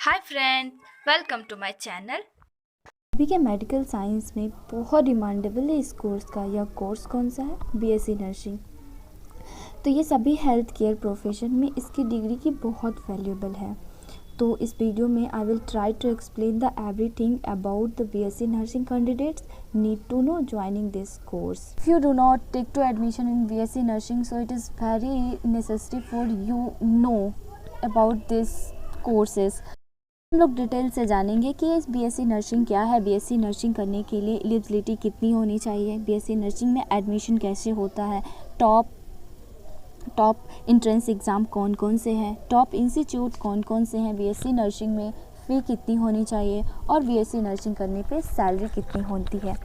Hi friend, welcome to my channel. अभी के medical science में बहुत डिमांडेबल है इस कोर्स का। यह कोर्स कौन सा है? BSc nursing. तो ये सभी हेल्थ केयर प्रोफेशन में इसकी डिग्री की बहुत वैल्यूएबल है। तो इस वीडियो में I will try to explain the everything about the BSc nursing candidates need to know joining this course. If you do not take to admission in BSc nursing, so it is very necessary for you know about this courses. हम लोग detail से जानेंगे कि इस BSc nursing क्या है, BSc nursing करने के लिए एलिजिबिलिटी कितनी होनी चाहिए, बीएससी नर्सिंग में एडमिशन कैसे होता है, टॉप एंट्रेंस एग्ज़ाम कौन कौन से हैं, टॉप इंस्टीट्यूट कौन कौन से हैं बीएससी नर्सिंग में, फ़ी कितनी होनी चाहिए और बीएससी नर्सिंग करने पे सैलरी कितनी होती है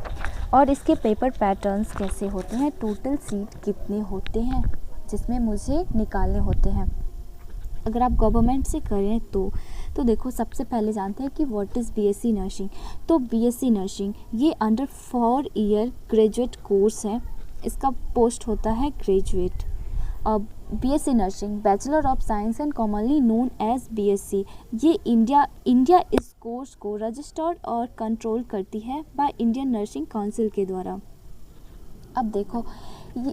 और इसके पेपर पैटर्न्स कैसे होते हैं, टोटल सीट कितने होते हैं जिसमें मुझे निकालने होते हैं अगर आप गवर्नमेंट से करें तो देखो, सबसे पहले जानते हैं कि व्हाट इज़ बीएससी नर्सिंग। तो बीएससी नर्सिंग ये अंडर 4 ईयर ग्रेजुएट कोर्स है। इसका पोस्ट होता है ग्रेजुएट। अब BSc nursing bachelor of science and commonly known as BSc, ये इंडिया इस कोर्स को रजिस्टर्ड और कंट्रोल करती है बाय इंडियन नर्सिंग काउंसिल के द्वारा। अब देखो,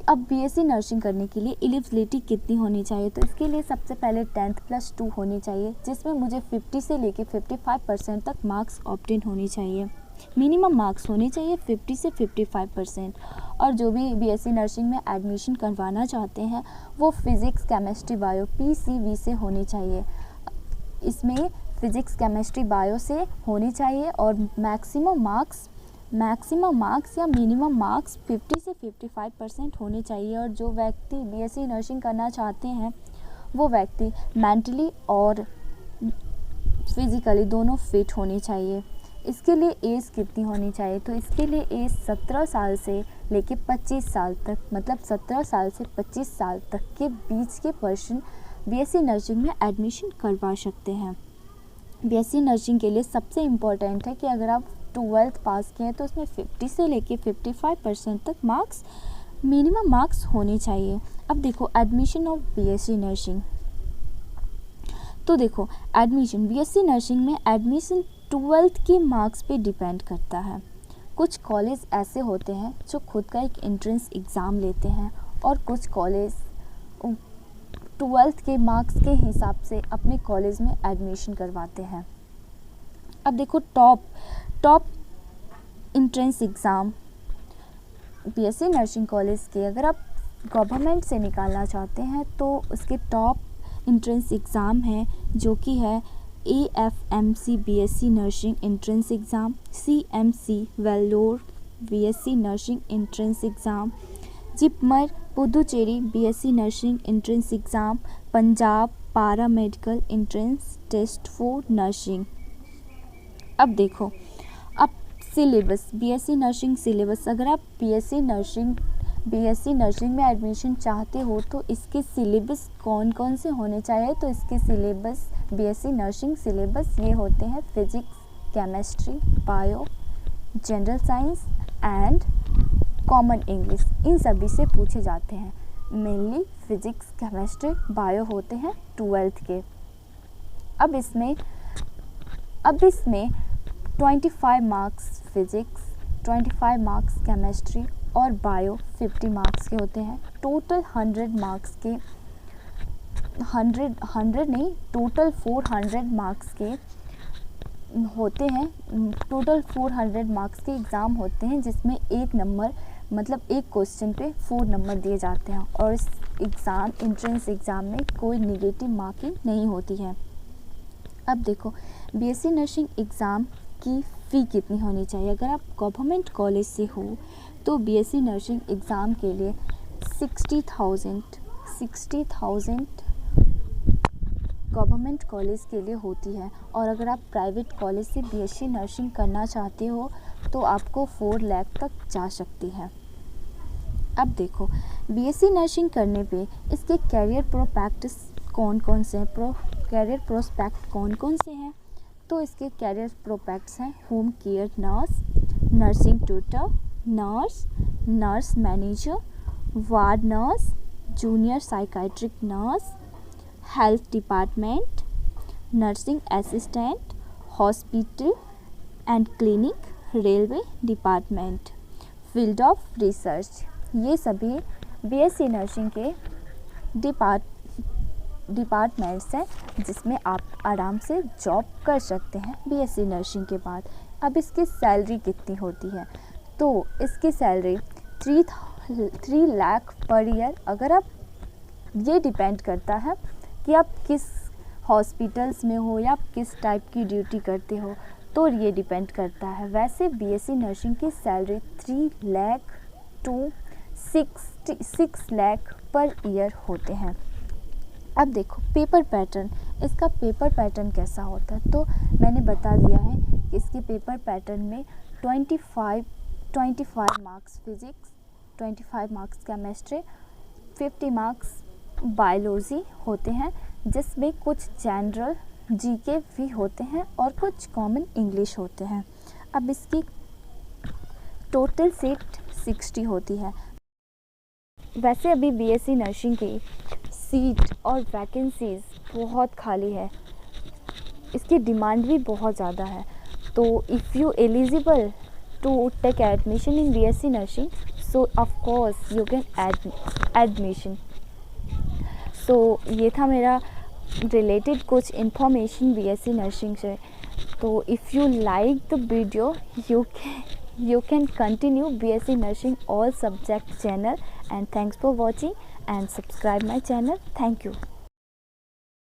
अब बीएससी नर्सिंग करने के लिए एलिजिबिलिटी कितनी होनी चाहिए, तो इसके लिए सबसे पहले 10th+2 होनी चाहिए, जिसमें मुझे 50 से लेके 55% तक मार्क्स ऑब्टेन होनी चाहिए। मिनिमम मार्क्स होने चाहिए 50 से 55%। और जो भी बीएससी नर्सिंग में एडमिशन करवाना चाहते हैं वो फिज़िक्स केमिस्ट्री बायो पीसीबी से होनी चाहिए। इसमें फिज़िक्स केमिस्ट्री बायो से होनी चाहिए और मैक्सिमम मार्क्स या मिनिमम मार्क्स 50 से 55% होने चाहिए। और जो व्यक्ति बीएससी नर्सिंग करना चाहते हैं वो व्यक्ति मेंटली और फिज़िकली दोनों फिट होने चाहिए। इसके लिए एज कितनी होनी चाहिए, तो इसके लिए एज 17 साल से लेके 25 साल तक, मतलब 17 साल से 25 साल तक के बीच के पर्सन बीएससी नर्सिंग में एडमिशन करवा सकते हैं। बीएससी नर्सिंग के लिए सबसे इम्पोर्टेंट है कि अगर आप 12th पास किए हैं तो उसमें 50 से लेके 55% तक मार्क्स, मिनिमम मार्क्स होने चाहिए। अब देखो, एडमिशन ऑफ बीएससी नर्सिंग। तो देखो, एडमिशन बीएससी नर्सिंग में एडमिशन 12th के मार्क्स पे डिपेंड करता है। कुछ कॉलेज ऐसे होते हैं जो खुद का एक एंट्रेंस एग्ज़ाम लेते हैं और कुछ कॉलेज 12th के मार्क्स के हिसाब से अपने कॉलेज में एडमिशन करवाते हैं। अब देखो, top entrance exam BSc nursing college के अगर आप गवर्नमेंट से निकालना चाहते हैं तो उसके टॉप एंट्रेंस एग्ज़ाम है जो कि है AFMC BSc nursing entrance exam, CMC Vellore BSc nursing entrance exam, JIPMER Puducherry BSc nursing entrance exam, Punjab paramedical entrance test for nursing. अब देखो, अब सिलेबस, बीएससी नर्सिंग सिलेबस, अगर आप बीएससी नर्सिंग में एडमिशन चाहते हो तो इसके सिलेबस कौन कौन से होने चाहिए, तो इसके सिलेबस, बीएससी नर्सिंग सिलेबस ये होते हैं physics chemistry bio general science and common English. इन सभी से पूछे जाते हैं। मेनली फिज़िक्स केमिस्ट्री बायो होते हैं 12th के। अब इसमें 25 मार्क्स फिज़िक्स, 25 मार्क्स केमिस्ट्री और बायो 50 मार्क्स के होते हैं। टोटल 100 मार्क्स के, 100 नहीं, टोटल 400 मार्क्स के होते हैं। टोटल 400 मार्क्स के एग्ज़ाम होते हैं जिसमें एक नंबर, मतलब एक क्वेश्चन पे 4 नंबर दिए जाते हैं और इस एंट्रेंस एग्ज़ाम में कोई नेगेटिव मार्किंग नहीं होती है। अब देखो, बीएससी नर्सिंग एग्ज़ाम की फ़ी कितनी होनी चाहिए। अगर आप गवर्नमेंट कॉलेज से हो तो बीएससी नर्सिंग एग्ज़ाम के लिए 60,000 गवर्नमेंट कॉलेज के लिए होती है। और अगर आप प्राइवेट कॉलेज से बीएससी नर्सिंग करना चाहते हो तो आपको 4 लाख तक जा सकती है। अब देखो, बीएससी नर्सिंग करने पे इसके कैरियर प्रोस्पेक्ट कौन कौन से हैं, तो इसके कैरियर प्रोस्पेक्ट्स हैं home care nurse, nursing tutor, nurse manager, ward nurse, junior psychiatric nurse, health department, nursing assistant, hospital and clinic, railway department, field of research, ये सभी बीएससी नर्सिंग के डिपार्टमेंट्स हैं जिसमें आप आराम से जॉब कर सकते हैं बीएससी नर्सिंग के बाद। अब इसकी सैलरी कितनी होती है, तो इसकी सैलरी 3 लाख पर ईयर। अगर आप, ये डिपेंड करता है कि आप किस हॉस्पिटल्स में हो या आप किस टाइप की ड्यूटी करते हो, तो ये डिपेंड करता है। वैसे बीएससी नर्सिंग की salary 3 lakh to 6 lakh per year होते हैं। अब देखो पेपर पैटर्न, इसका पेपर पैटर्न कैसा होता है, तो मैंने बता दिया है कि इसके पेपर पैटर्न में 25 marks physics, 25 marks chemistry, 50 marks biology होते हैं, जिसमें कुछ जनरल जीके भी होते हैं और कुछ कॉमन इंग्लिश होते हैं। अब इसकी टोटल सीट 60 होती है। वैसे अभी बीएससी नर्सिंग की सीट और वैकेंसीज़ बहुत खाली है, इसकी डिमांड भी बहुत ज़्यादा है। तो if you eligible to take admission in BSc nursing, so of course you can admission. So ये था मेरा रिलेटेड कुछ इंफॉर्मेशन बीएससी नर्सिंग से। तो if you like the video, you can continue BSc Nursing all subject channel, and thanks for watching and subscribe my channel. Thank you.